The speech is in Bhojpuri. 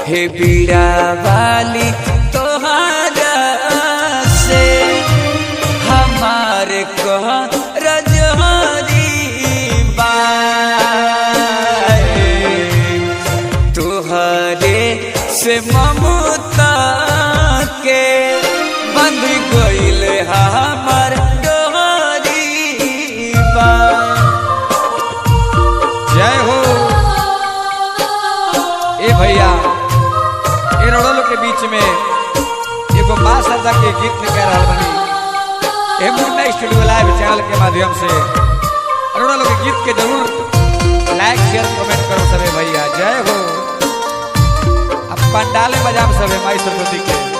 हे बीड़ा वाली तोहारा से हमारे को रजहरी बाए तुहरे से ममता के बंध गईल हमार डोरी बा। जय हो। ए भैया ए रोडो के बीच में एगो माँ शारदा के गीत में कह रहा बनी ए मुन्ना स्टूडियो लाइव चैनल के माध्यम से रोडो के गीत के जरूर लाइक शेयर कमेंट करो सबे भैया। जय हो। अब पंडाल में बजाम सबे माई सरस्वती के।